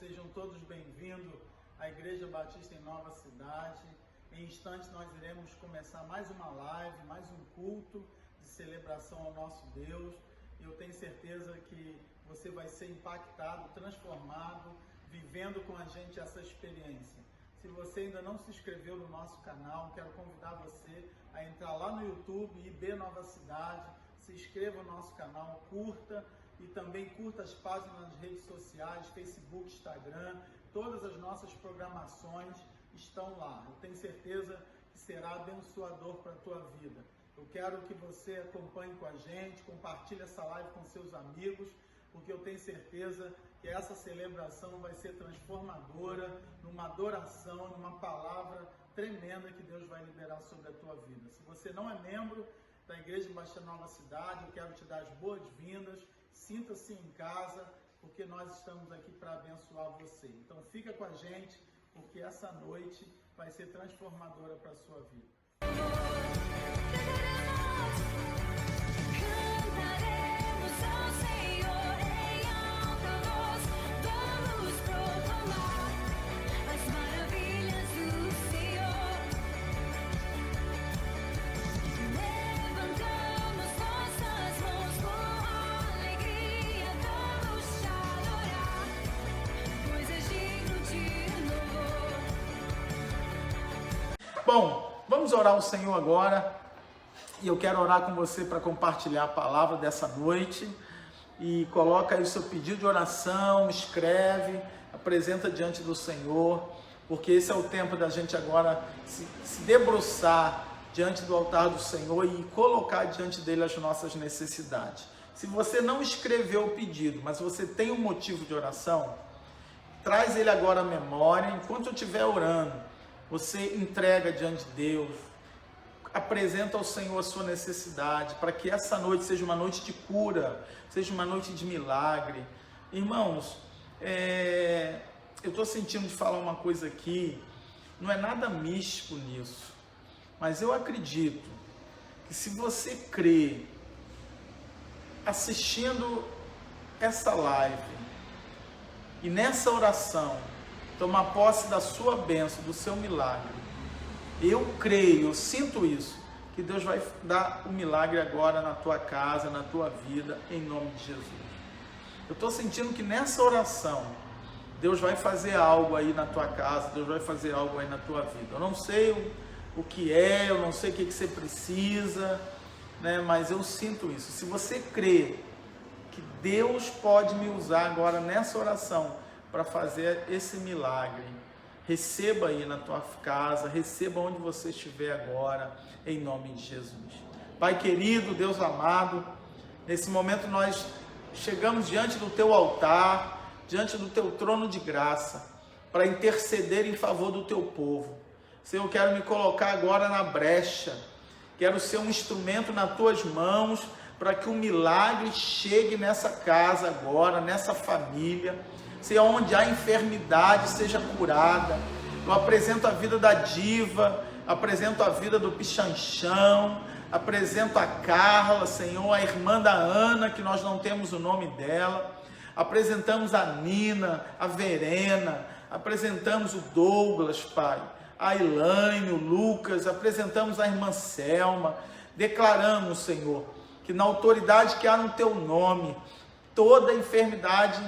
Sejam todos bem-vindos à Igreja Batista em Nova Cidade. Em instantes nós iremos começar mais uma live, mais um culto de celebração ao nosso Deus. E eu tenho certeza que você vai ser impactado, transformado, vivendo com a gente essa experiência. Se você ainda não se inscreveu no nosso canal, quero convidar você a entrar lá no YouTube, IB Nova Cidade, se inscreva no nosso canal, curta e também curta as páginas nas redes sociais, Facebook, Instagram, todas as nossas programações estão lá. Eu tenho certeza que será abençoador para a tua vida. Eu quero que você acompanhe com a gente, compartilhe essa live com seus amigos, porque eu tenho certeza que essa celebração vai ser transformadora, numa adoração, numa palavra tremenda que Deus vai liberar sobre a tua vida. Se você não é membro da Igreja Batista Nova Cidade, eu quero te dar as boas-vindas, sinta-se em casa, porque nós estamos aqui para abençoar você. Então fica com a gente, porque essa noite vai ser transformadora para a sua vida. Bom, vamos orar ao Senhor agora, e eu quero orar com você para compartilhar a palavra dessa noite, e coloca aí o seu pedido de oração, escreve, apresenta diante do Senhor, porque esse é o tempo da gente agora se debruçar diante do altar do Senhor e colocar diante dele as nossas necessidades. Se você não escreveu o pedido, mas você tem um motivo de oração, traz ele agora à memória, enquanto eu estiver orando, você entrega diante de Deus, apresenta ao Senhor a sua necessidade, para que essa noite seja uma noite de cura, seja uma noite de milagre. Irmãos, eu estou sentindo de falar uma coisa aqui, não é nada místico nisso, mas eu acredito que se você crê, assistindo essa live, e nessa oração, tomar posse da sua bênção, do seu milagre. Eu creio, eu sinto isso, que Deus vai dar o milagre agora na tua casa, na tua vida, em nome de Jesus. Eu estou sentindo que nessa oração, Deus vai fazer algo aí na tua casa, Deus vai fazer algo aí na tua vida. Eu não sei o que é, eu não sei o que você precisa, né? Mas eu sinto isso. Se você crê que Deus pode me usar agora nessa oração, para fazer esse milagre, receba aí na tua casa, receba onde você estiver agora, em nome de Jesus. Pai querido, Deus amado, nesse momento nós chegamos diante do teu altar, diante do teu trono de graça, para interceder em favor do teu povo. Senhor, eu quero me colocar agora na brecha, quero ser um instrumento nas tuas mãos, para que o milagre chegue nessa casa agora, nessa família. Se onde há enfermidade seja curada. Eu apresento a vida da Diva, apresento a vida do Pichanchão, apresento a Carla, Senhor, a irmã da Ana, que nós não temos o nome dela, apresentamos a Nina, a Verena, apresentamos o Douglas, Pai, a Elaine, o Lucas, apresentamos a irmã Selma, declaramos, Senhor, que na autoridade que há no teu nome, toda enfermidade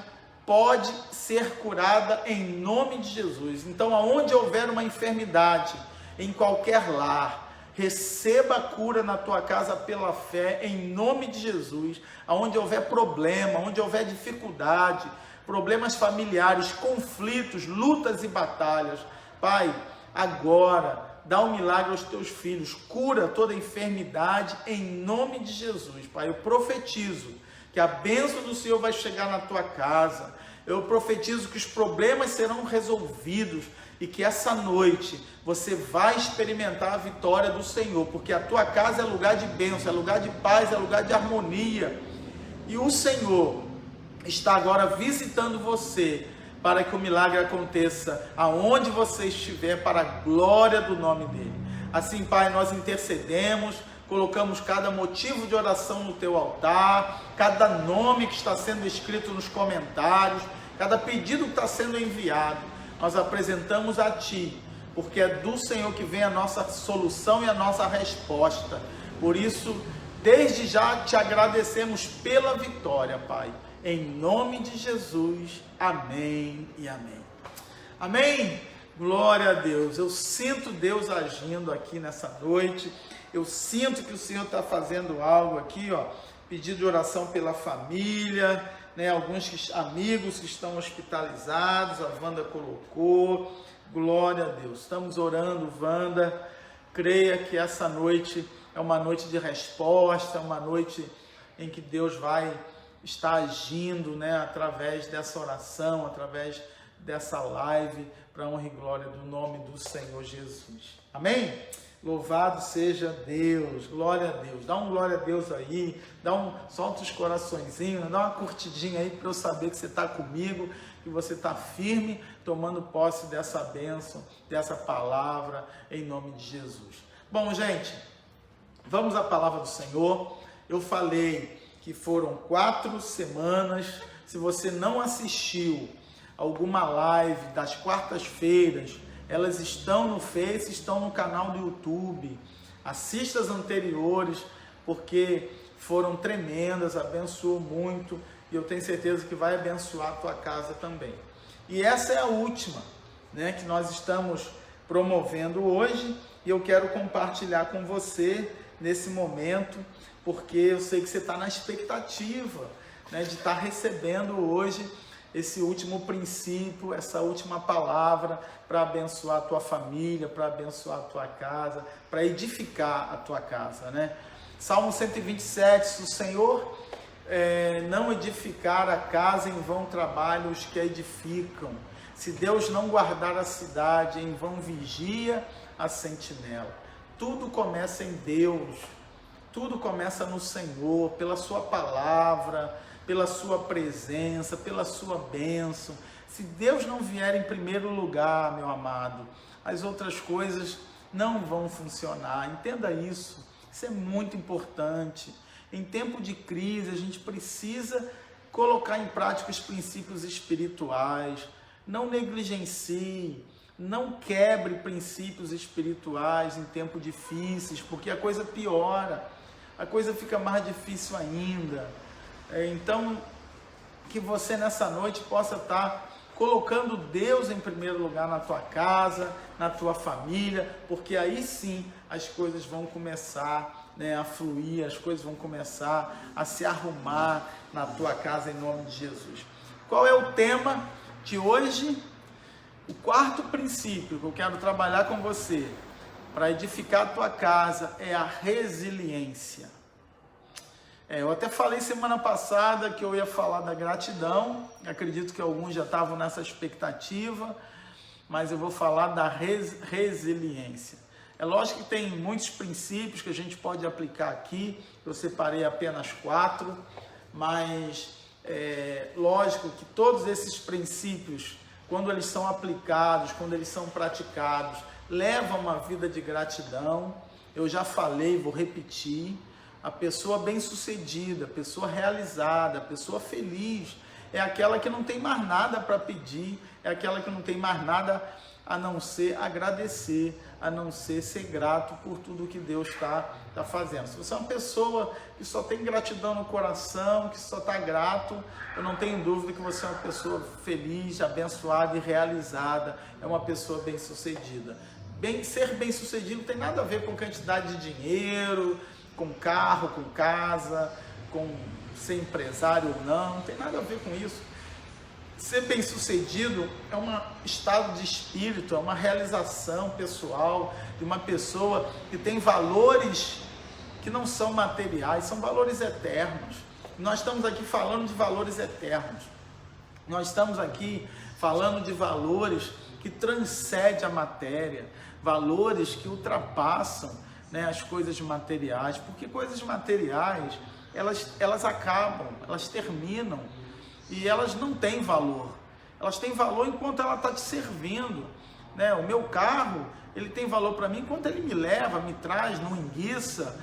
pode ser curada em nome de Jesus. Então, aonde houver uma enfermidade, em qualquer lar, receba a cura na tua casa pela fé, em nome de Jesus. Aonde houver problema, onde houver dificuldade, problemas familiares, conflitos, lutas e batalhas, Pai, agora, dá um milagre aos teus filhos, cura toda enfermidade, em nome de Jesus. Pai, eu profetizo que a bênção do Senhor vai chegar na tua casa. Eu profetizo que os problemas serão resolvidos e que essa noite você vai experimentar a vitória do Senhor, porque a tua casa é lugar de bênção, é lugar de paz, é lugar de harmonia. E o Senhor está agora visitando você para que o milagre aconteça aonde você estiver, para a glória do nome dele. Assim, Pai, nós intercedemos, colocamos cada motivo de oração no teu altar, cada nome que está sendo escrito nos comentários, cada pedido que está sendo enviado, nós apresentamos a Ti, porque é do Senhor que vem a nossa solução e a nossa resposta. Por isso, desde já te agradecemos pela vitória, Pai. Em nome de Jesus, amém e amém. Amém? Glória a Deus. Eu sinto Deus agindo aqui nessa noite. Eu sinto que o Senhor está fazendo algo aqui, ó. Pedido de oração pela família, né? Alguns amigos que estão hospitalizados, a Wanda colocou. Glória a Deus. Estamos orando, Wanda. Creia que essa noite é uma noite de resposta, uma noite em que Deus vai estar agindo, né? Através dessa oração, através dessa live, para a honra e glória do nome do Senhor Jesus. Amém? Louvado seja Deus, glória a Deus. Dá um glória a Deus aí, solta os coraçõezinhos, dá uma curtidinha aí para eu saber que você está comigo, que você está firme, tomando posse dessa bênção, dessa palavra, em nome de Jesus. Bom, gente, vamos à palavra do Senhor. Eu falei que foram 4 semanas. Se você não assistiu alguma live das quartas-feiras, elas estão no Face, estão no canal do YouTube. Assista as anteriores, porque foram tremendas, abençoou muito, e eu tenho certeza que vai abençoar a tua casa também. E essa é a última, né, que nós estamos promovendo hoje, e eu quero compartilhar com você nesse momento, porque eu sei que você está na expectativa, né, de estar recebendo hoje esse último princípio, essa última palavra para abençoar a tua família, para abençoar a tua casa, para edificar a tua casa, né? Salmo 127, se o Senhor não edificar a casa, em vão trabalham os que a edificam. Se Deus não guardar a cidade, em vão vigia a sentinela. Tudo começa em Deus, tudo começa no Senhor, pela sua palavra, pela sua presença, pela sua bênção. Se Deus não vier em primeiro lugar, meu amado, as outras coisas não vão funcionar. Entenda isso, isso é muito importante. Em tempo de crise, a gente precisa colocar em prática os princípios espirituais. Não negligencie, não quebre princípios espirituais em tempos difíceis, porque a coisa piora, a coisa fica mais difícil ainda. Então, que você nessa noite possa estar colocando Deus em primeiro lugar na tua casa, na tua família, porque aí sim as coisas vão começar, né, a fluir, as coisas vão começar a se arrumar na tua casa em nome de Jesus. Qual é o tema de hoje? O 4º princípio que eu quero trabalhar com você para edificar a tua casa é a resiliência. Eu até falei semana passada que eu ia falar da gratidão, acredito que alguns já estavam nessa expectativa, mas eu vou falar da resiliência. É lógico que tem muitos princípios que a gente pode aplicar aqui, eu separei apenas 4, mas lógico que todos esses princípios, quando eles são aplicados, quando eles são praticados, levam uma vida de gratidão. Eu já falei, vou repetir. A pessoa bem-sucedida, a pessoa realizada, a pessoa feliz, é aquela que não tem mais nada para pedir, é aquela que não tem mais nada a não ser agradecer, a não ser grato por tudo que Deus está fazendo. Se você é uma pessoa que só tem gratidão no coração, que só está grato, eu não tenho dúvida que você é uma pessoa feliz, abençoada e realizada, é uma pessoa bem-sucedida. Ser bem-sucedido não tem nada a ver com quantidade de dinheiro, com carro, com casa, com ser empresário ou não tem nada a ver com isso. Ser bem-sucedido é um estado de espírito, é uma realização pessoal de uma pessoa que tem valores que não são materiais, são valores eternos. Nós estamos aqui falando de valores eternos. Nós estamos aqui falando de valores que transcendem a matéria, valores que ultrapassam, né, as coisas materiais, porque coisas materiais, elas acabam, elas terminam e elas não têm valor. Elas têm valor enquanto ela está te servindo, né? O meu carro, ele tem valor para mim enquanto ele me leva, me traz, não enguiça.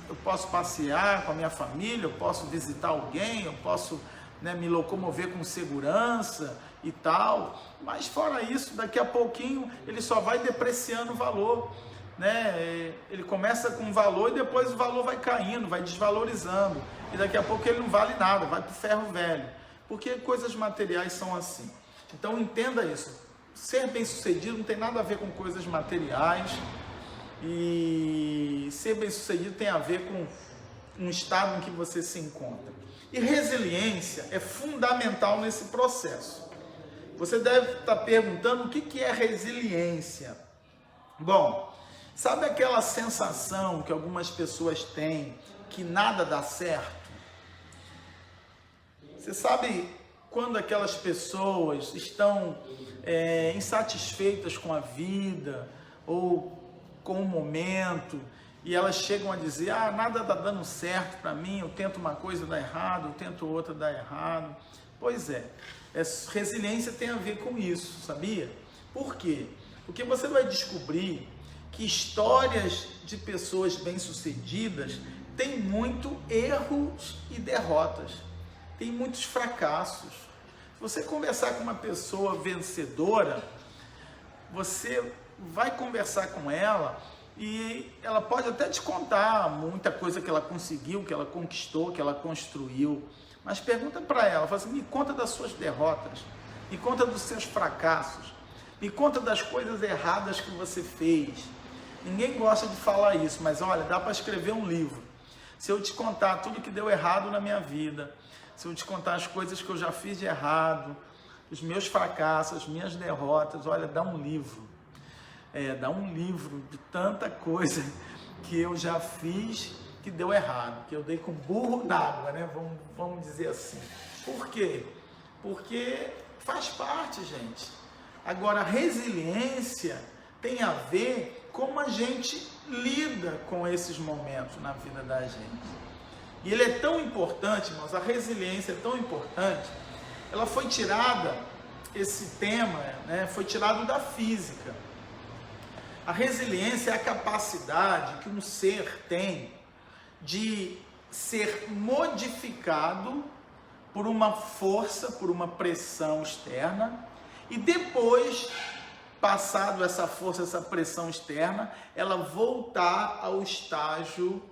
Eu posso passear com a minha família, eu posso visitar alguém, eu posso né, me locomover com segurança e tal, mas fora isso, daqui a pouquinho ele só vai depreciando o valor, né? Ele começa com um valor e depois o valor vai caindo, vai desvalorizando, e daqui a pouco ele não vale nada, vai para o ferro velho, porque coisas materiais são assim. Então entenda isso, ser bem-sucedido não tem nada a ver com coisas materiais, e ser bem-sucedido tem a ver com um estado em que você se encontra. E resiliência é fundamental nesse processo. Você deve estar perguntando o que é resiliência. Bom, sabe aquela sensação que algumas pessoas têm que nada dá certo? Você sabe quando aquelas pessoas estão insatisfeitas com a vida ou com o momento, e elas chegam a dizer, nada está dando certo para mim, eu tento uma coisa, dá errado, eu tento outra, dá errado. Pois é, resiliência tem a ver com isso, sabia? Por quê? Porque você vai descobrir que histórias de pessoas bem-sucedidas têm muito erros e derrotas, tem muitos fracassos. Se você conversar com uma pessoa vencedora, você vai conversar com ela e ela pode até te contar muita coisa que ela conseguiu, que ela conquistou, que ela construiu, mas pergunta para ela, fala assim, me conta das suas derrotas, me conta dos seus fracassos, me conta das coisas erradas que você fez. Ninguém gosta de falar isso, mas olha, dá para escrever um livro. Se eu te contar tudo que deu errado na minha vida, se eu te contar as coisas que eu já fiz de errado, os meus fracassos, as minhas derrotas, olha, dá um livro. Dá um livro de tanta coisa que eu já fiz que deu errado, que eu dei com burro d'água, né? Vamos dizer assim. Por quê? Porque faz parte, gente. Agora, resiliência tem a ver como a gente lida com esses momentos na vida da gente. E ele é tão importante, irmãos, a resiliência é tão importante, ela foi tirada, esse tema, né, foi tirado da física. A resiliência é a capacidade que um ser tem de ser modificado por uma força, por uma pressão externa, e depois, passado essa força, essa pressão externa, ela voltar ao estágio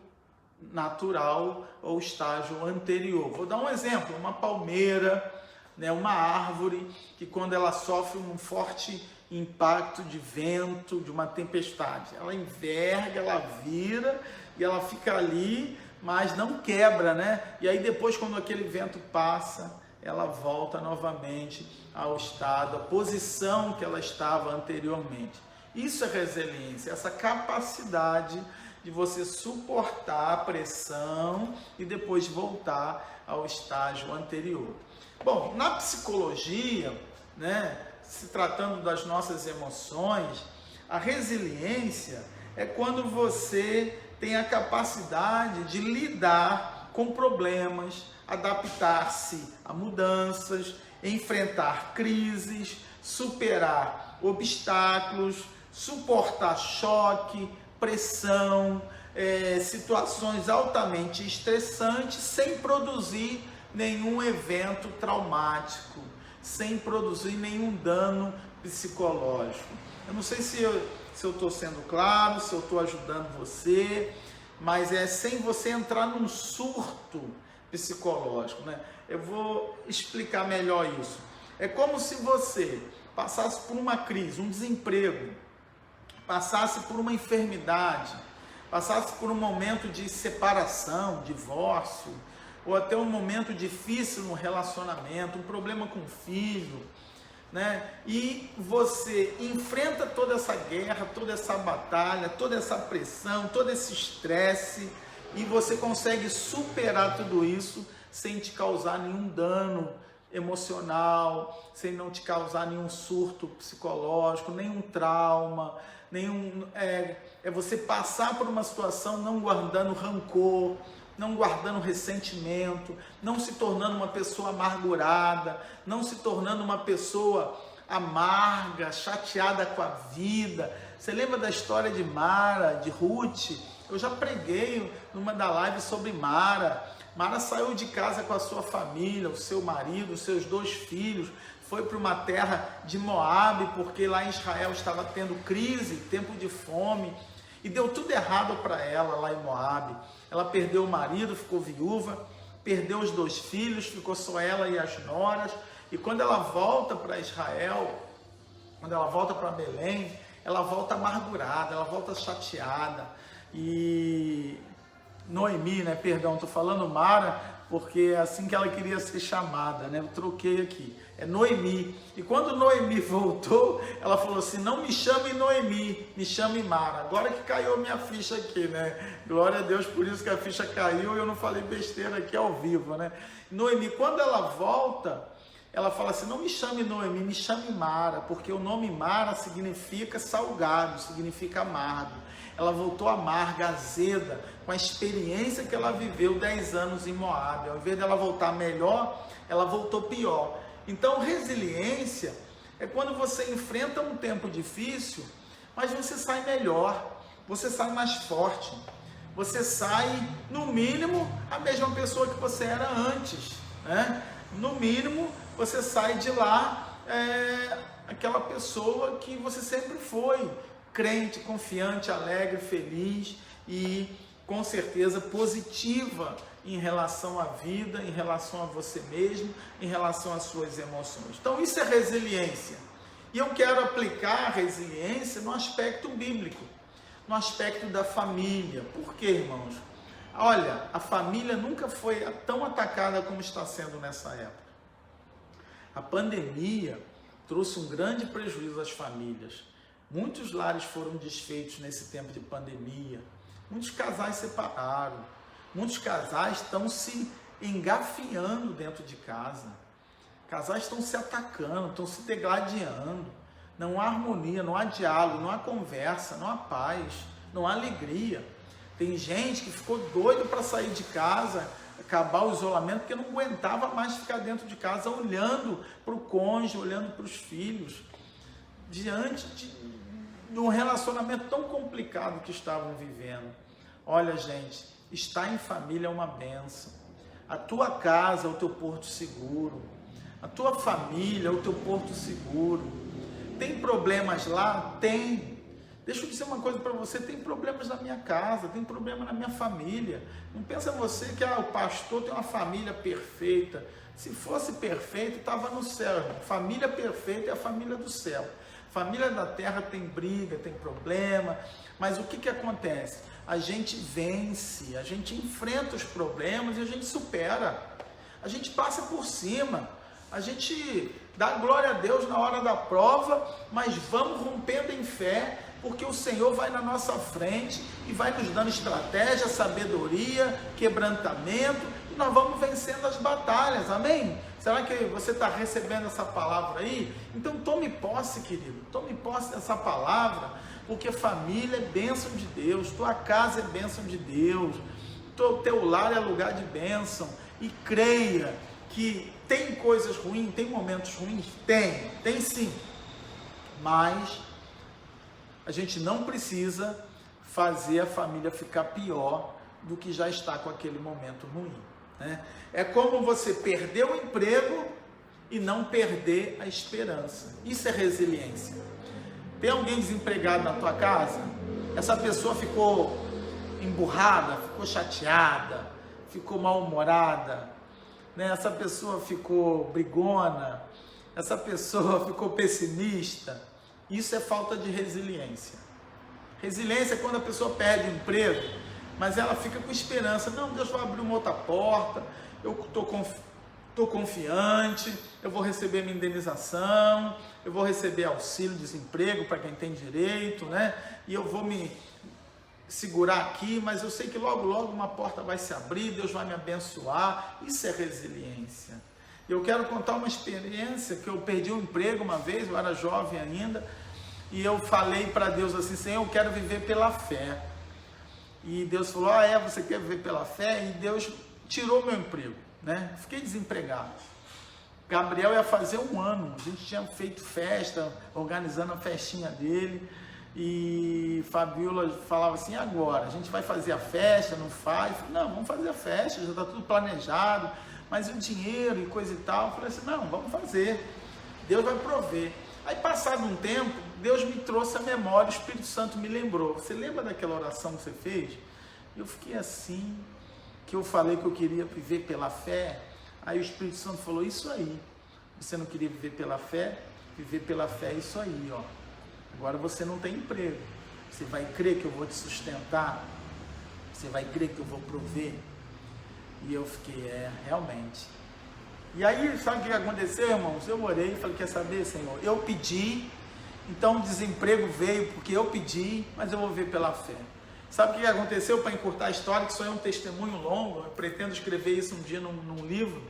natural, ou estágio anterior. Vou dar um exemplo, uma palmeira, né, uma árvore que quando ela sofre um forte impacto de vento, de uma tempestade, ela enverga, ela vira e ela fica ali, mas não quebra, né? E aí depois, quando aquele vento passa, ela volta novamente ao estado, à posição que ela estava anteriormente. Isso é resiliência, essa capacidade de você suportar a pressão e depois voltar ao estágio anterior. Bom, na psicologia, né, se tratando das nossas emoções, a resiliência é quando você tem a capacidade de lidar com problemas, adaptar-se a mudanças, enfrentar crises, superar obstáculos, suportar choque, pressão, situações altamente estressantes sem produzir nenhum evento traumático, sem produzir nenhum dano psicológico. Eu não sei se eu estou sendo claro, se eu estou ajudando você, mas é sem você entrar num surto psicológico, né? Eu vou explicar melhor isso. É como se você passasse por uma crise, um desemprego, passasse por uma enfermidade, passasse por um momento de separação, divórcio, ou até um momento difícil no relacionamento, um problema com o filho, né? E você enfrenta toda essa guerra, toda essa batalha, toda essa pressão, todo esse estresse, e você consegue superar tudo isso sem te causar nenhum dano emocional, sem não te causar nenhum surto psicológico, nenhum trauma, você passar por uma situação não guardando rancor, não guardando ressentimento, não se tornando uma pessoa amargurada, não se tornando uma pessoa amarga, chateada com a vida. Você lembra da história de Mara, de Ruth? Eu já preguei numa da live sobre Mara, Mara saiu de casa com a sua família, o seu marido, os seus 2 filhos, foi para uma terra de Moabe, porque lá em Israel estava tendo crise, tempo de fome, e deu tudo errado para ela lá em Moabe. Ela perdeu o marido, ficou viúva, perdeu os 2 filhos, ficou só ela e as noras, e quando ela volta para Israel, quando ela volta para Belém, ela volta amargurada, ela volta chateada. E Noemi, né? Perdão, estou falando Mara, porque é assim que ela queria ser chamada, né? Eu troquei aqui. É Noemi. E quando Noemi voltou, ela falou assim: não me chame Noemi, me chame Mara. Agora que caiu a minha ficha aqui, né? Glória a Deus, por isso que a ficha caiu e eu não falei besteira aqui ao vivo, né? Noemi, quando ela volta, ela fala assim: não me chame Noemi, me chame Mara, porque o nome Mara significa salgado, significa amargo. Ela voltou amarga, azeda, com a experiência que ela viveu 10 anos em Moabe. Ao invés dela voltar melhor, ela voltou pior. Então, resiliência é quando você enfrenta um tempo difícil, mas você sai melhor, você sai mais forte, você sai, no mínimo, a mesma pessoa que você era antes, né? No mínimo, você sai de lá aquela pessoa que você sempre foi, crente, confiante, alegre, feliz e com certeza positiva em relação à vida, em relação a você mesmo, em relação às suas emoções. Então isso é resiliência. E eu quero aplicar a resiliência no aspecto bíblico, no aspecto da família. Por quê, irmãos? Olha, a família nunca foi tão atacada como está sendo nessa época. A pandemia trouxe um grande prejuízo às famílias. Muitos lares foram desfeitos nesse tempo de pandemia. Muitos casais separaram. Muitos casais estão se engafiando dentro de casa. Casais estão se atacando, estão se degladiando. Não há harmonia, não há diálogo, não há conversa, não há paz, não há alegria. Tem gente que ficou doido para sair de casa, acabar o isolamento, porque não aguentava mais ficar dentro de casa olhando para o cônjuge, olhando para os filhos, diante de um relacionamento tão complicado que estavam vivendo. Olha, gente, estar em família é uma bênção. A tua casa é o teu porto seguro. A tua família é o teu porto seguro. Tem problemas lá? Tem. Deixa eu dizer uma coisa para você, tem problemas na minha casa, tem problema na minha família. Não pensa você que o pastor tem uma família perfeita. Se fosse perfeito, estava no céu, irmão. Família perfeita é a família do céu. Família da terra tem briga, tem problema, mas o que acontece? A gente vence, a gente enfrenta os problemas e a gente supera. A gente passa por cima, a gente dá glória a Deus na hora da prova, mas vamos rompendo em fé, porque o Senhor vai na nossa frente e vai nos dando estratégia, sabedoria, quebrantamento, e nós vamos vencendo as batalhas, amém? Será que você está recebendo essa palavra aí? Então tome posse, querido, tome posse dessa palavra, porque família é bênção de Deus, tua casa é bênção de Deus, teu lar é lugar de bênção, e creia que tem coisas ruins, tem momentos ruins? Tem sim, mas a gente não precisa fazer a família ficar pior do que já está com aquele momento ruim, né? É como você perder o emprego e não perder a esperança. Isso é resiliência. Tem alguém desempregado na tua casa? Essa pessoa ficou emburrada, ficou chateada, ficou mal-humorada, né? Essa pessoa ficou brigona, essa pessoa ficou pessimista. Isso é falta de resiliência. Resiliência é quando a pessoa perde o emprego, mas ela fica com esperança. Não, Deus vai abrir uma outra porta, eu estou confiante, eu vou receber minha indenização, eu vou receber auxílio-desemprego para quem tem direito, né? E eu vou me segurar aqui, mas eu sei que logo, logo uma porta vai se abrir, Deus vai me abençoar. Isso é resiliência. Eu quero contar uma experiência que eu perdi um emprego uma vez, eu era jovem ainda, e eu falei para Deus assim: Senhor, eu quero viver pela fé. E Deus falou: você quer viver pela fé? E Deus tirou meu emprego, né? Fiquei desempregado. Gabriel ia fazer 1 ano, a gente tinha feito festa, organizando a festinha dele, e E Fabiola falava assim, agora, a gente vai fazer a festa, não faz? Eu falei, não, vamos fazer a festa, já está tudo planejado, mas o dinheiro e coisa e tal. Eu falei assim, não, vamos fazer, Deus vai prover. Aí passado um tempo, Deus me trouxe a memória, o Espírito Santo me lembrou. Você lembra daquela oração que você fez? Eu fiquei assim, que eu falei que eu queria viver pela fé. Aí o Espírito Santo falou, isso aí, você não queria viver pela fé? Viver pela fé é isso aí, ó. Agora você não tem emprego, você vai crer que eu vou te sustentar? Você vai crer que eu vou prover? E eu fiquei, realmente. E aí, sabe o que aconteceu, irmãos? Eu orei e falei, quer saber, Senhor? Eu pedi, então o desemprego veio porque eu pedi, mas eu vou ver pela fé. Sabe o que aconteceu? Para encurtar a história, que isso é um testemunho longo, eu pretendo escrever isso um dia num livro.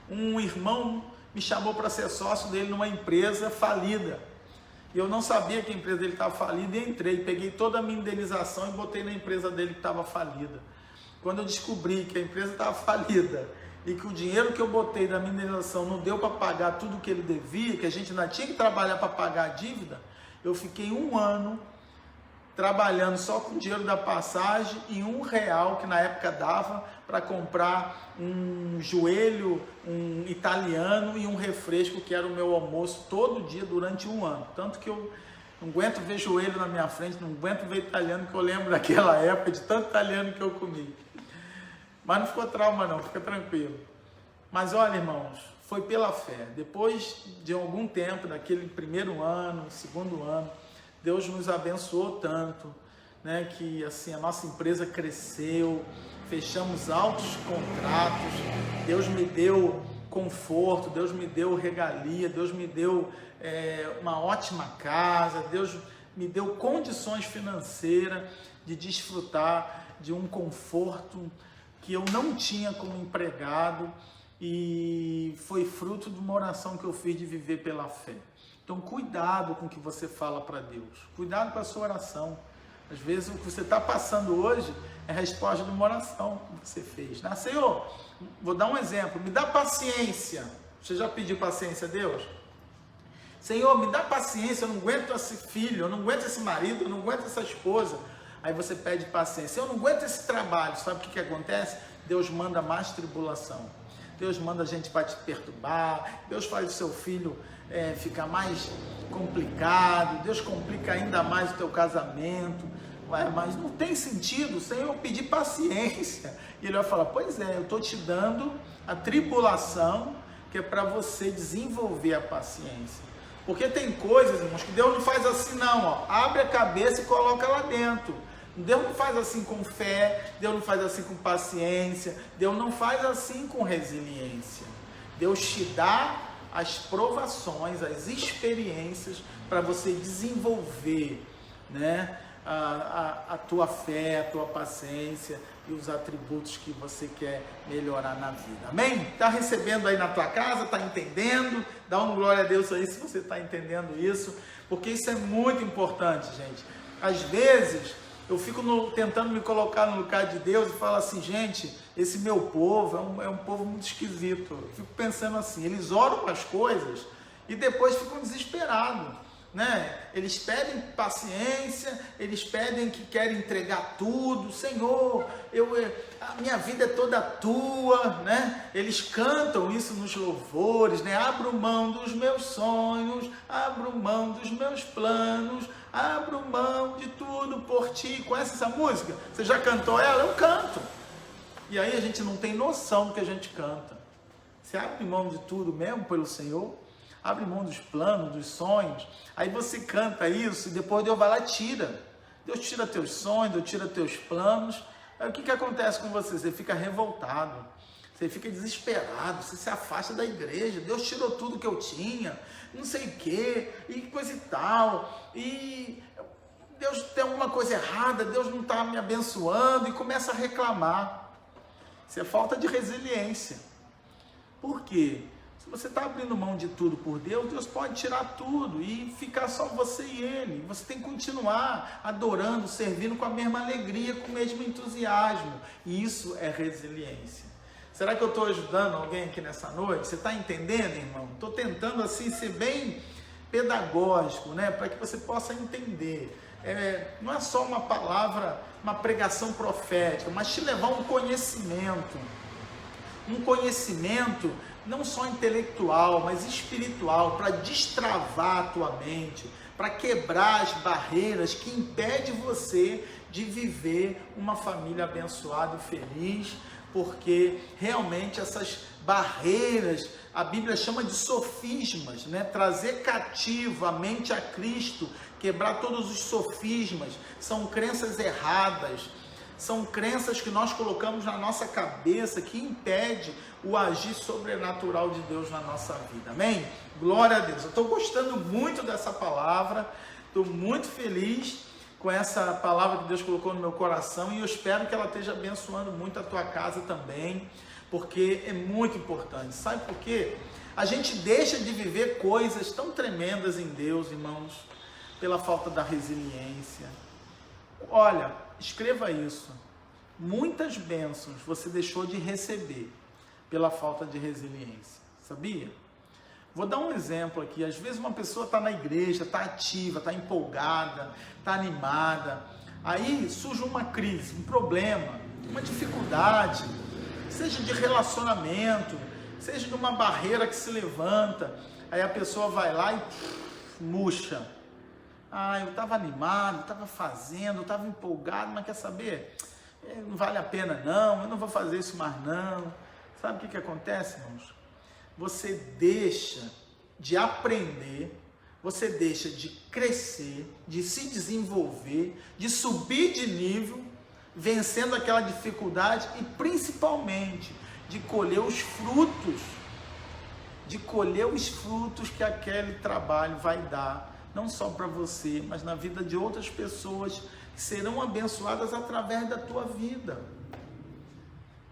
Um irmão me chamou para ser sócio dele numa empresa falida. E eu não sabia que a empresa dele estava falida e entrei, peguei toda a minha indenização e botei na empresa dele que estava falida. Quando eu descobri que a empresa estava falida e que o dinheiro que eu botei da minha indenização não deu para pagar tudo que ele devia, que a gente ainda tinha que trabalhar para pagar a dívida, eu fiquei 1 ano trabalhando só com o dinheiro da passagem e R$1, que na época dava, para comprar um joelho, um italiano e um refresco, que era o meu almoço todo dia durante 1 ano. Tanto que eu não aguento ver joelho na minha frente, não aguento ver italiano, que eu lembro daquela época de tanto italiano que eu comi. Mas não ficou trauma não, fica tranquilo. Mas olha, irmãos, foi pela fé. Depois de algum tempo, naquele 1º ano, 2º ano, Deus nos abençoou tanto, né, que assim, a nossa empresa cresceu, fechamos altos contratos, Deus me deu conforto, Deus me deu regalia, Deus me deu uma ótima casa, Deus me deu condições financeiras de desfrutar de um conforto que eu não tinha como empregado, e foi fruto de uma oração que eu fiz de viver pela fé. Então, cuidado com o que você fala para Deus. Cuidado com a sua oração. Às vezes, o que você está passando hoje é a resposta de uma oração que você fez. Né? Senhor, vou dar um exemplo. Me dá paciência. Você já pediu paciência a Deus? Senhor, me dá paciência. Eu não aguento esse filho, eu não aguento esse marido, eu não aguento essa esposa. Aí você pede paciência. Eu não aguento esse trabalho. Sabe o que acontece? Deus manda mais tribulação. Deus manda a gente para te perturbar. Deus faz o seu filho ficar mais complicado, Deus complica ainda mais o teu casamento. Ué, mas não tem sentido, Senhor, eu pedi paciência. E Ele vai falar, pois é, eu estou te dando a tribulação, que é para você desenvolver a paciência. Porque tem coisas, irmãos, que Deus não faz assim não, ó. Abre a cabeça e coloca lá dentro. Deus não faz assim com fé, Deus não faz assim com paciência, Deus não faz assim com resiliência. Deus te dá as provações, as experiências para você desenvolver, né, a tua fé, a tua paciência e os atributos que você quer melhorar na vida. Amém? Está recebendo aí na tua casa? Está entendendo? Dá uma glória a Deus aí se você está entendendo isso, porque isso é muito importante, gente. Às vezes eu fico tentando me colocar no lugar de Deus e falo assim, gente, esse meu povo é um povo muito esquisito. Eu fico pensando assim, eles oram as coisas e depois ficam desesperados, né? Eles pedem paciência, eles pedem que querem entregar tudo. Senhor, a minha vida é toda tua, né? Eles cantam isso nos louvores, né? Abro mão dos meus sonhos, abro mão dos meus planos, abro mão de tudo por ti. Conhece essa música? Você já cantou ela? Eu canto. E aí a gente não tem noção do que a gente canta. Você abre mão de tudo mesmo pelo Senhor? Abre mão dos planos, dos sonhos. Aí você canta isso e depois Deus vai lá e tira. Deus tira teus sonhos, Deus tira teus planos. Aí o que acontece com você? Você fica revoltado. Você fica desesperado, você se afasta da igreja. Deus tirou tudo que eu tinha, não sei o que, e coisa e tal. E Deus tem alguma coisa errada, Deus não está me abençoando, e começa a reclamar. Isso é falta de resiliência. Por quê? Se você está abrindo mão de tudo por Deus, Deus pode tirar tudo e ficar só você e Ele. Você tem que continuar adorando, servindo com a mesma alegria, com o mesmo entusiasmo. E isso é resiliência. Será que eu estou ajudando alguém aqui nessa noite? Você está entendendo, irmão? Estou tentando assim ser bem pedagógico, né? Para que você possa entender. não é só uma palavra, uma pregação profética, mas te levar a um conhecimento não só intelectual, mas espiritual, para destravar a tua mente, para quebrar as barreiras que impedem você de viver uma família abençoada e feliz, porque realmente essas barreiras, a Bíblia chama de sofismas, né? Trazer cativo a mente a Cristo, quebrar todos os sofismas, são crenças erradas, são crenças que nós colocamos na nossa cabeça, que impede o agir sobrenatural de Deus na nossa vida, amém? Glória a Deus. Eu estou gostando muito dessa palavra, estou muito feliz com essa palavra que Deus colocou no meu coração, e eu espero que ela esteja abençoando muito a tua casa também, porque é muito importante. Sabe por quê? A gente deixa de viver coisas tão tremendas em Deus, irmãos, pela falta da resiliência. Olha, escreva isso. Muitas bênçãos você deixou de receber pela falta de resiliência, sabia? Vou dar um exemplo aqui. Às vezes uma pessoa está na igreja, está ativa, está empolgada, está animada. Aí surge uma crise, um problema, uma dificuldade, seja de relacionamento, seja de uma barreira que se levanta. Aí a pessoa vai lá e murcha. Eu estava animado, estava fazendo, estava empolgado, mas quer saber? Não vale a pena não, eu não vou fazer isso mais não. Sabe o que acontece, irmãos? Você deixa de aprender, você deixa de crescer, de se desenvolver, de subir de nível, vencendo aquela dificuldade e principalmente de colher os frutos, que aquele trabalho vai dar, não só para você, mas na vida de outras pessoas que serão abençoadas através da tua vida.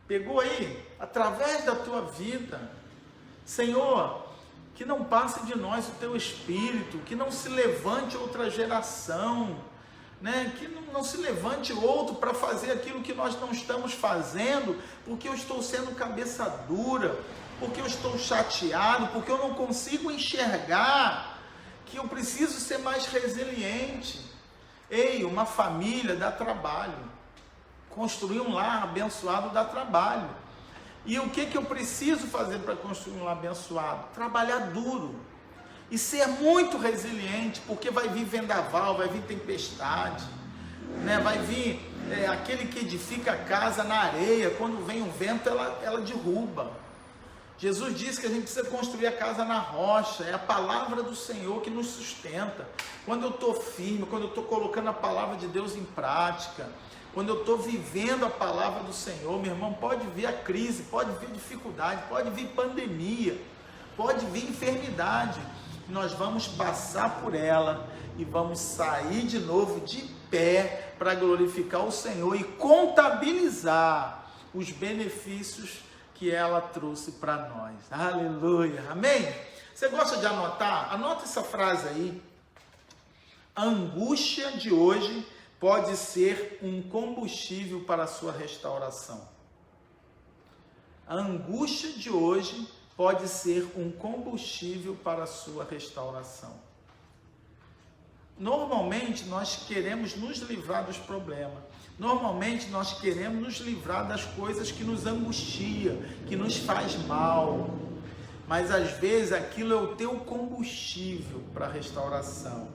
Pegou aí? Através da tua vida. Senhor, que não passe de nós o teu Espírito, que não se levante outra geração, né? Que não se levante outro para fazer aquilo que nós não estamos fazendo, porque eu estou sendo cabeça dura, porque eu estou chateado, porque eu não consigo enxergar que eu preciso ser mais resiliente. Ei, uma família dá trabalho, construir um lar abençoado dá trabalho. E o que eu preciso fazer para construir um lar abençoado? Trabalhar duro e ser muito resiliente, porque vai vir vendaval, vai vir tempestade, né? Vai vir aquele que edifica a casa na areia, quando vem um vento ela derruba. Jesus disse que a gente precisa construir a casa na rocha, é a palavra do Senhor que nos sustenta. Quando eu estou firme, quando eu estou colocando a palavra de Deus em prática, quando eu estou vivendo a palavra do Senhor, meu irmão, pode vir a crise, pode vir dificuldade, pode vir pandemia, pode vir enfermidade, nós vamos passar por ela e vamos sair de novo de pé para glorificar o Senhor e contabilizar os benefícios que ela trouxe para nós. Aleluia, amém? Você gosta de anotar? Anota essa frase aí. A angústia de hoje pode ser um combustível para a sua restauração. A angústia de hoje pode ser um combustível para a sua restauração. Normalmente nós queremos nos livrar dos problemas. Normalmente nós queremos nos livrar das coisas que nos angustia, que nos faz mal. Mas às vezes aquilo é o teu combustível para a restauração.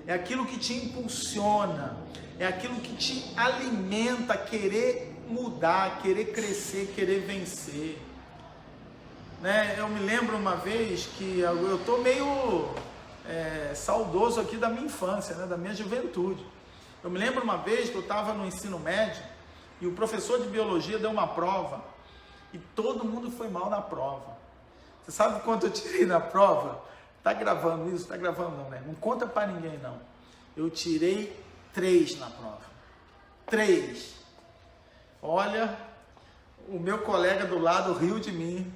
É aquilo que te impulsiona, é aquilo que te alimenta a querer mudar, querer crescer, querer vencer. Né? Eu me lembro uma vez que eu estou meio saudoso aqui da minha infância, né? Da minha juventude. Eu me lembro uma vez que eu estava no ensino médio e o professor de biologia deu uma prova e todo mundo foi mal na prova. Você sabe quanto eu tirei na prova? Tá gravando isso? Tá gravando não, né? Não conta para ninguém não. Eu tirei 3 na prova. 3. Olha, o meu colega do lado riu de mim.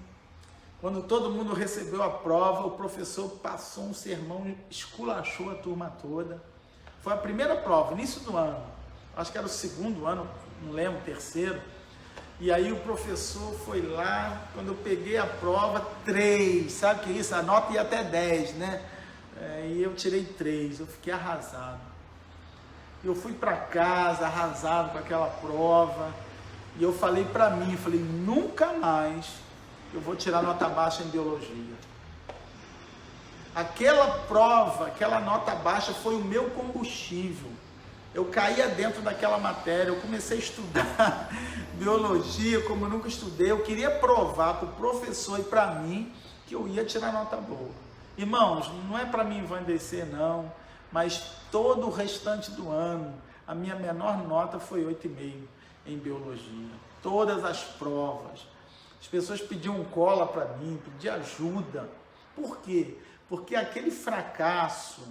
Quando todo mundo recebeu a prova, o professor passou um sermão, esculachou a turma toda. Foi a primeira prova, início do ano. Acho que era o segundo ano, não lembro, terceiro. E aí o professor foi lá, quando eu peguei a prova, 3. Sabe o que é isso? A nota ia até 10, né? E eu tirei 3, eu fiquei arrasado. Eu fui para casa arrasado com aquela prova. E eu falei para mim, nunca mais eu vou tirar nota baixa em biologia. Aquela prova, aquela nota baixa foi o meu combustível. Eu caía dentro daquela matéria, eu comecei a estudar biologia como eu nunca estudei. Eu queria provar para o professor e para mim que eu ia tirar nota boa. Irmãos, não é para me envandecer não, mas todo o restante do ano, a minha menor nota foi 8,5 em biologia. Todas as provas. As pessoas pediam cola para mim, pediam ajuda. Por quê? Porque aquele fracasso,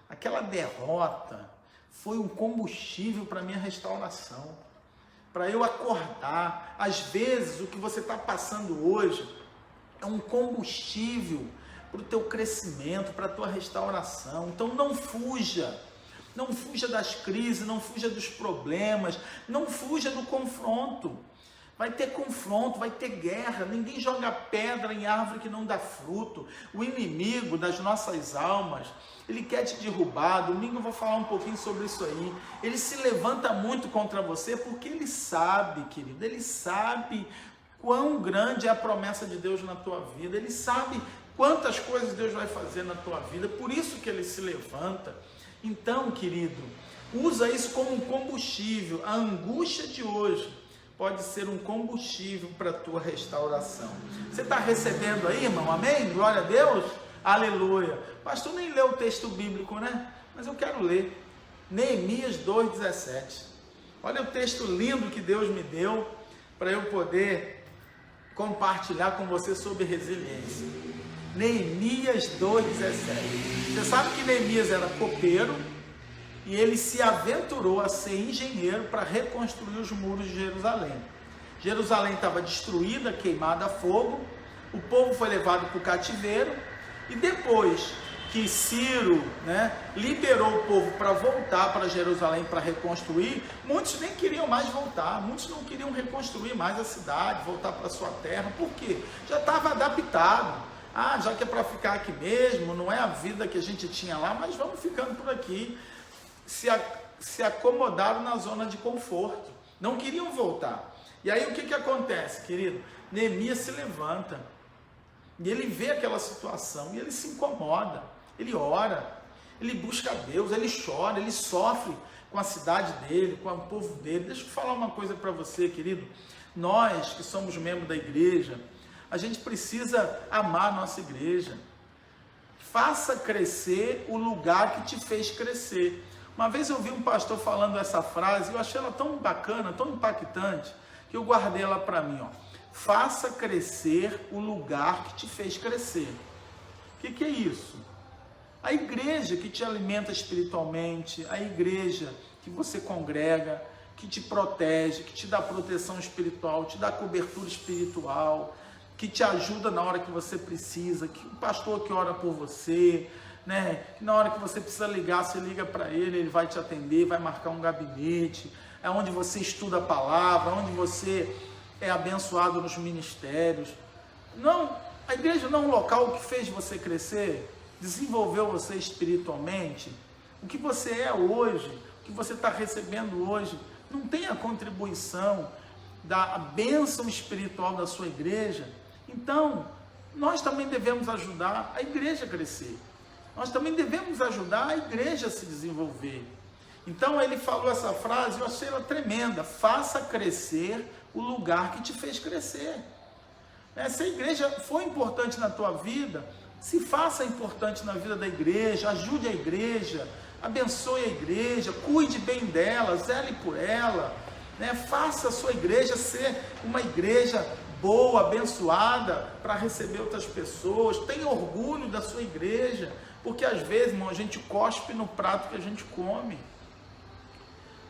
aquela derrota, foi um combustível para a minha restauração, para eu acordar. Às vezes, o que você está passando hoje é um combustível para o teu crescimento, para a tua restauração. Então, não fuja das crises, não fuja dos problemas, não fuja do confronto. Vai ter confronto, vai ter guerra, ninguém joga pedra em árvore que não dá fruto. O inimigo das nossas almas, ele quer te derrubar. Domingo eu vou falar um pouquinho sobre isso aí. Ele se levanta muito contra você porque ele sabe, querido, ele sabe quão grande é a promessa de Deus na tua vida. Ele sabe quantas coisas Deus vai fazer na tua vida, por isso que ele se levanta. Então, querido, usa isso como um combustível. A angústia de hoje pode ser um combustível para a tua restauração. Você está recebendo aí, irmão? Amém? Glória a Deus? Aleluia. Pastor nem leu o texto bíblico, né? Mas eu quero ler. Neemias 2,17. Olha o texto lindo que Deus me deu para eu poder compartilhar com você sobre resiliência. Neemias 2,17. Você sabe que Neemias era copeiro e ele se aventurou a ser engenheiro para reconstruir os muros de Jerusalém. Jerusalém estava destruída, queimada a fogo, o povo foi levado para o cativeiro, e depois que Ciro, liberou o povo para voltar para Jerusalém para reconstruir, muitos nem queriam mais voltar, muitos não queriam reconstruir mais a cidade, voltar para a sua terra. Por quê? Já estava adaptado. Já que é para ficar aqui mesmo, não é a vida que a gente tinha lá, mas vamos ficando por aqui. Se acomodaram na zona de conforto, não queriam voltar. E aí o que acontece, querido? Neemias se levanta, e ele vê aquela situação, e ele se incomoda, ele ora, ele busca a Deus, ele chora, ele sofre com a cidade dele, com o povo dele. Deixa eu falar uma coisa para você, querido. Nós que somos membros da igreja, a gente precisa amar a nossa igreja. Faça crescer o lugar que te fez crescer. Uma vez eu vi um pastor falando essa frase, e eu achei ela tão bacana, tão impactante, que eu guardei ela para mim. Faça crescer o lugar que te fez crescer. O que é isso? A igreja que te alimenta espiritualmente, a igreja que você congrega, que te protege, que te dá proteção espiritual, te dá cobertura espiritual, que te ajuda na hora que você precisa, que o pastor que ora por você, que na hora que você precisa ligar, você liga para ele, ele vai te atender, vai marcar um gabinete, é onde você estuda a palavra, onde você é abençoado nos ministérios. Não, a igreja não é um local que fez você crescer, desenvolveu você espiritualmente. O que você é hoje, o que você está recebendo hoje, não tem a contribuição da bênção espiritual da sua igreja. Então, nós também devemos ajudar a igreja a crescer. Nós também devemos ajudar a igreja a se desenvolver. Então, ele falou essa frase, eu achei ela tremenda. Faça crescer o lugar que te fez crescer. Se a igreja foi importante na tua vida, se faça importante na vida da igreja, ajude a igreja, abençoe a igreja, cuide bem dela, zele por ela, faça a sua igreja ser uma igreja boa, abençoada, para receber outras pessoas. Tenha orgulho da sua igreja, porque às vezes, irmão, a gente cospe no prato que a gente come.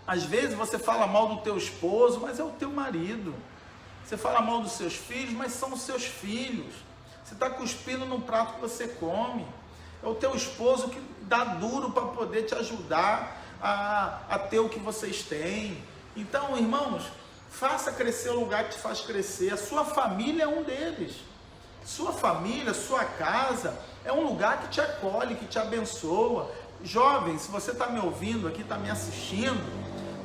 Às vezes você fala mal do teu esposo, mas é o teu marido. Você fala mal dos seus filhos, mas são os seus filhos. Você está cuspindo no prato que você come. É o teu esposo que dá duro para poder te ajudar a ter o que vocês têm. Então, irmãos, faça crescer o lugar que te faz crescer. A sua família é um deles. Sua família, sua casa é um lugar que te acolhe, que te abençoa. jovem, se você está me ouvindo aqui, está me assistindo,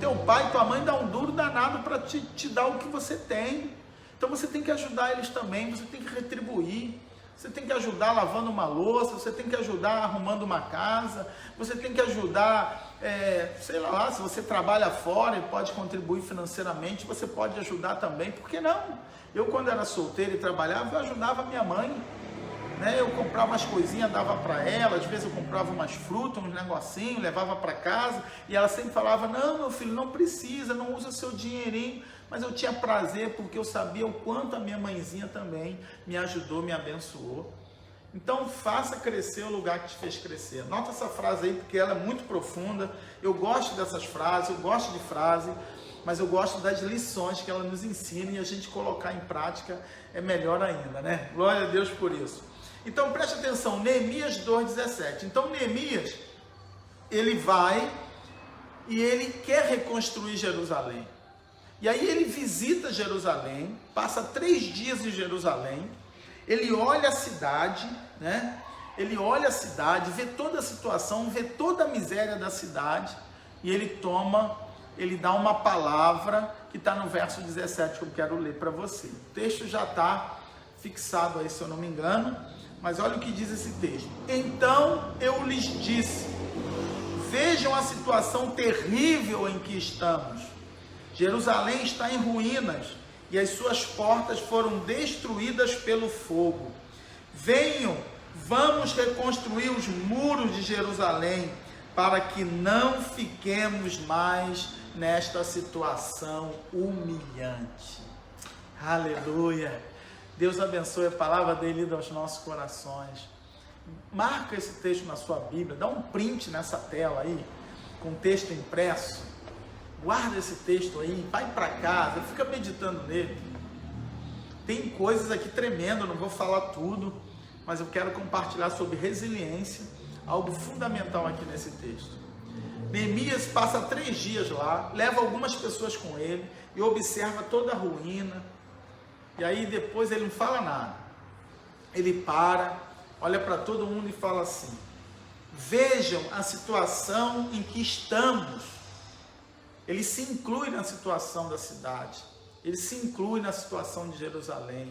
teu pai e tua mãe dão um duro danado para te dar o que você tem. Então você tem que ajudar eles também, você tem que retribuir. Você tem que ajudar lavando uma louça, você tem que ajudar arrumando uma casa, você tem que ajudar, sei lá, se você trabalha fora e pode contribuir financeiramente, você pode ajudar também, por que não? Eu, quando era solteiro e trabalhava, eu ajudava minha mãe, né? Eu comprava umas coisinhas, dava para ela, às vezes eu comprava umas frutas, uns negocinhos, levava para casa, e ela sempre falava, não, meu filho, não precisa, não usa o seu dinheirinho, mas eu tinha prazer, porque eu sabia o quanto a minha mãezinha também me ajudou, me abençoou. Então, faça crescer o lugar que te fez crescer. Anota essa frase aí, porque ela é muito profunda, eu gosto dessas frases, eu gosto de frase, mas eu gosto das lições que ela nos ensina, e a gente colocar em prática é melhor ainda, né? Glória a Deus por isso. Então, preste atenção, Neemias 2,17. Então, Neemias, ele vai e ele quer reconstruir Jerusalém. E aí ele visita Jerusalém, passa 3 dias em Jerusalém, ele olha a cidade, né? Ele olha a cidade, vê toda a situação, vê toda a miséria da cidade, e ele dá uma palavra que está no verso 17 que eu quero ler para você. O texto já está fixado aí, se eu não me engano, mas olha o que diz esse texto. Então eu lhes disse, vejam a situação terrível em que estamos. Jerusalém está em ruínas e as suas portas foram destruídas pelo fogo. Venham, vamos reconstruir os muros de Jerusalém para que não fiquemos mais nesta situação humilhante. Aleluia! Deus abençoe a palavra dele aos nossos corações. Marca esse texto na sua Bíblia, dá um print nessa tela aí, com o texto impresso. Guarda esse texto aí, vai para casa, fica meditando nele. Tem coisas aqui tremendas, não vou falar tudo, mas eu quero compartilhar sobre resiliência, algo fundamental aqui nesse texto. Neemias passa 3 dias lá, leva algumas pessoas com ele e observa toda a ruína. E aí depois ele não fala nada. Ele para, olha para todo mundo e fala assim: vejam a situação em que estamos. Ele se inclui na situação da cidade, ele se inclui na situação de Jerusalém.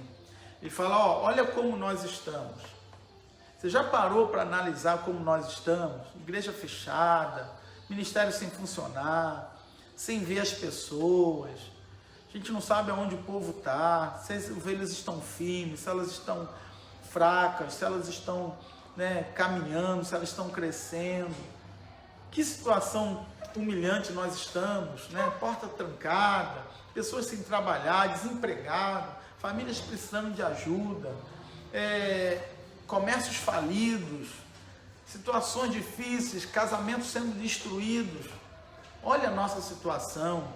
Ele fala, ó, olha como nós estamos. Você já parou para analisar como nós estamos? Igreja fechada, ministério sem funcionar, sem ver as pessoas. A gente não sabe aonde o povo está, se as ovelhas estão firmes, se elas estão fracas, se elas estão, caminhando, se elas estão crescendo. Que situação humilhante nós estamos, porta trancada, pessoas sem trabalhar, desempregado, famílias precisando de ajuda, comércios falidos, situações difíceis, casamentos sendo destruídos. Olha a nossa situação.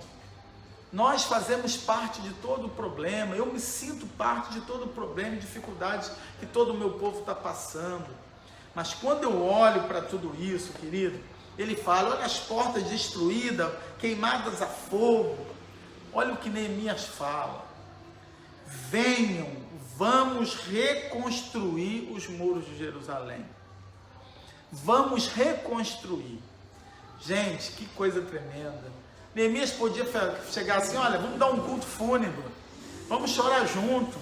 Nós fazemos parte de todo o problema, eu me sinto parte de todo o problema e dificuldades que todo o meu povo está passando. Mas quando eu olho para tudo isso, querido, ele fala, olha as portas destruídas, queimadas a fogo. Olha o que Neemias fala. Venham, vamos reconstruir os muros de Jerusalém. Vamos reconstruir. Gente, que coisa tremenda. Neemias podia chegar assim, olha, vamos dar um culto fúnebre. Vamos chorar junto.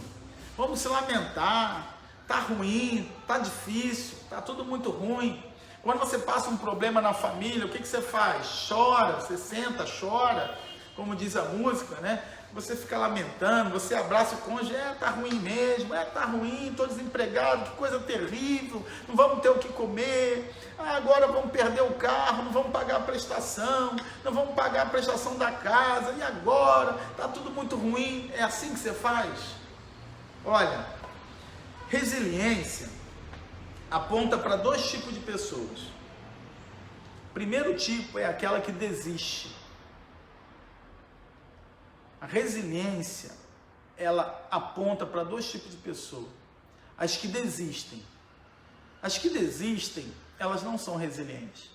Vamos se lamentar. Está ruim, está difícil, está tudo muito ruim. Quando você passa um problema na família, o que você faz? Chora, você senta, chora, como diz a música, Você fica lamentando, você abraça o cônjuge, tá ruim mesmo, tá ruim, estou desempregado, que coisa terrível, não vamos ter o que comer, agora vamos perder o carro, não vamos pagar a prestação, não vamos pagar a prestação da casa, e agora? Está tudo muito ruim, é assim que você faz? Olha, resiliência aponta para 2 tipos de pessoas. O primeiro tipo é aquela que desiste. A resiliência, ela aponta para 2 tipos de pessoas. As que desistem. As que desistem, elas não são resilientes.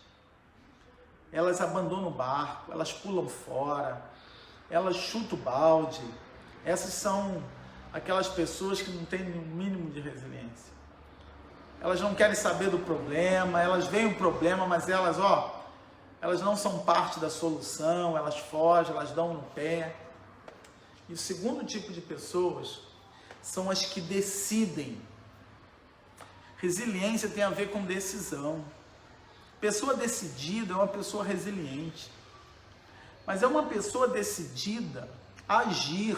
Elas abandonam o barco, elas pulam fora, elas chutam o balde. Essas são aquelas pessoas que não têm nenhum mínimo de resiliência. elas não querem saber do problema, elas veem o problema, mas elas não são parte da solução, elas fogem, elas dão no pé. E o segundo tipo de pessoas são as que decidem. Resiliência tem a ver com decisão. Pessoa decidida é uma pessoa resiliente. Mas é uma pessoa decidida a agir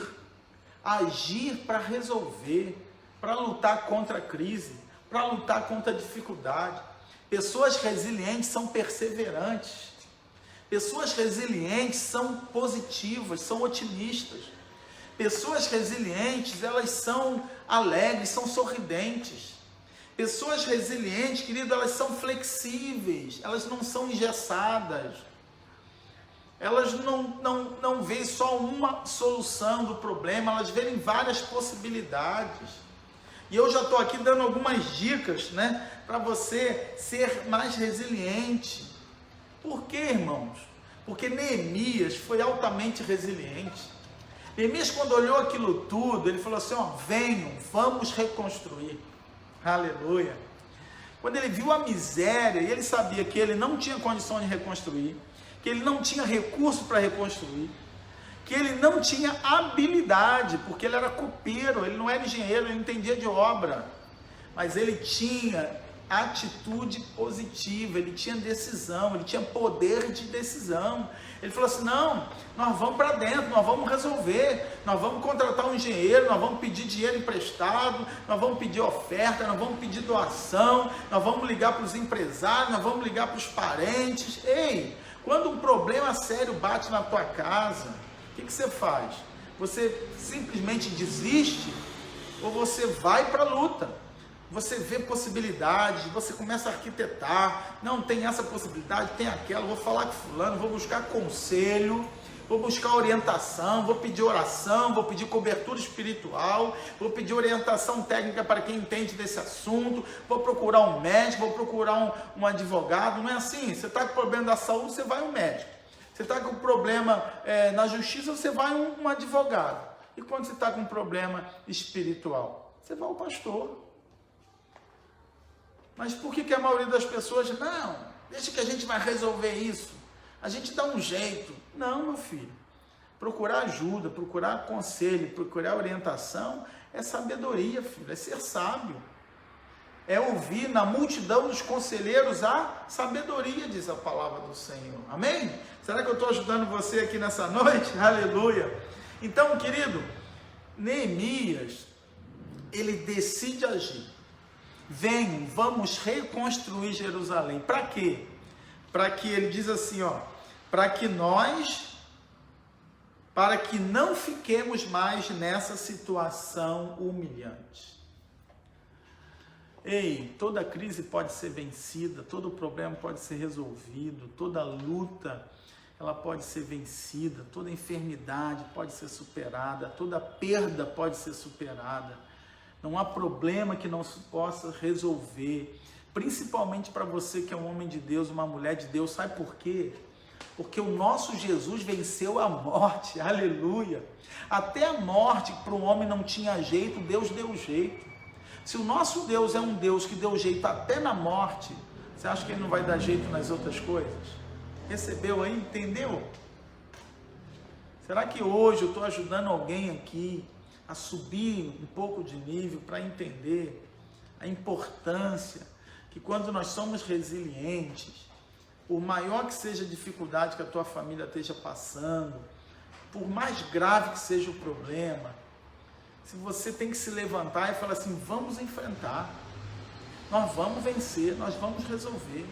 para resolver, para lutar contra a crise, para lutar contra a dificuldade. Pessoas resilientes são perseverantes. Pessoas resilientes são positivas, são otimistas. Pessoas resilientes, elas são alegres, são sorridentes. Pessoas resilientes, querido, elas são flexíveis, elas não são engessadas. Elas não veem só uma solução do problema, elas veem várias possibilidades. E eu já estou aqui dando algumas dicas, né, para você ser mais resiliente. Por quê, irmãos? Porque Neemias foi altamente resiliente. Neemias, quando olhou aquilo tudo, ele falou assim, venham, vamos reconstruir. Aleluia. Quando ele viu a miséria, e ele sabia que ele não tinha condição de reconstruir, que ele não tinha recurso para reconstruir, que ele não tinha habilidade, porque ele era copeiro, ele não era engenheiro, ele não entendia de obra, mas ele tinha atitude positiva, ele tinha decisão, ele tinha poder de decisão. Ele falou assim, não, nós vamos para dentro, nós vamos resolver, nós vamos contratar um engenheiro, nós vamos pedir dinheiro emprestado, nós vamos pedir oferta, nós vamos pedir doação, nós vamos ligar para os empresários, nós vamos ligar para os parentes. Ei, quando um problema sério bate na tua casa, o que você faz? Você simplesmente desiste ou você vai para a luta? Você vê possibilidades, você começa a arquitetar, não, tem essa possibilidade, tem aquela, vou falar com fulano, vou buscar conselho, vou buscar orientação, vou pedir oração, vou pedir cobertura espiritual, vou pedir orientação técnica para quem entende desse assunto, vou procurar um médico, vou procurar um advogado. Não é assim, você está com problema da saúde, você vai a um médico. Você está com problema na justiça, você vai a um advogado. E quando você está com problema espiritual, você vai ao pastor. Mas por que a maioria das pessoas, não, deixa que a gente vai resolver isso, a gente dá um jeito. Não, meu filho, procurar ajuda, procurar conselho, procurar orientação, é sabedoria, filho, é ser sábio. É ouvir na multidão dos conselheiros a sabedoria, diz a palavra do Senhor. Amém? Será que eu estou ajudando você aqui nessa noite? Aleluia! Então, querido, Neemias, ele decide agir. Venham, vamos reconstruir Jerusalém. Para quê? Para que ele diz assim, para que não fiquemos mais nessa situação humilhante. Ei, toda crise pode ser vencida, todo problema pode ser resolvido, toda luta ela pode ser vencida, toda enfermidade pode ser superada, toda perda pode ser superada. Não há problema que não se possa resolver, principalmente para você que é um homem de Deus, uma mulher de Deus. Sabe por quê? Porque o nosso Jesus venceu a morte, aleluia. Até a morte, para o homem não tinha jeito, Deus deu jeito. Se o nosso Deus é um Deus que deu jeito até na morte, você acha que Ele não vai dar jeito nas outras coisas? Recebeu aí? Entendeu? Será que hoje eu estou ajudando alguém aqui a subir um pouco de nível para entender a importância que quando nós somos resilientes, por maior que seja a dificuldade que a tua família esteja passando, por mais grave que seja o problema, se você tem que se levantar e falar assim, vamos enfrentar, nós vamos vencer, nós vamos resolver.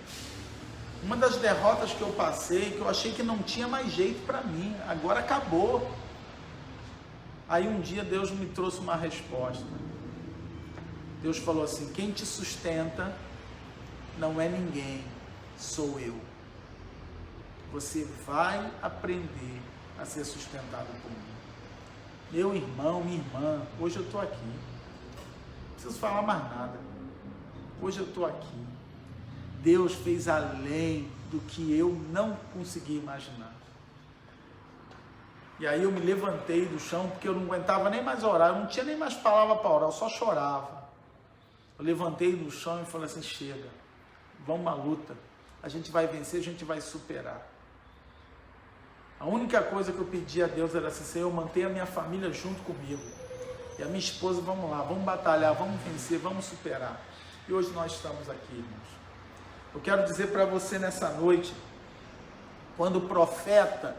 Uma das derrotas que eu passei, que eu achei que não tinha mais jeito para mim, agora acabou. Aí um dia Deus me trouxe uma resposta. Deus falou assim, quem te sustenta não é ninguém, sou eu. Você vai aprender a ser sustentado por mim. Meu irmão, minha irmã, hoje eu estou aqui. Não preciso falar mais nada. Hoje eu estou aqui. Deus fez além do que eu não consegui imaginar. E aí eu me levantei do chão, porque eu não aguentava nem mais orar, eu não tinha nem mais palavra para orar, eu só chorava. Eu levantei do chão e falei assim, chega, vamos à luta, a gente vai vencer, a gente vai superar. A única coisa que eu pedi a Deus era assim, Senhor, mantenha a minha família junto comigo. E a minha esposa, vamos lá, vamos batalhar, vamos vencer, vamos superar. E hoje nós estamos aqui, irmãos. Eu quero dizer para você nessa noite, quando o profeta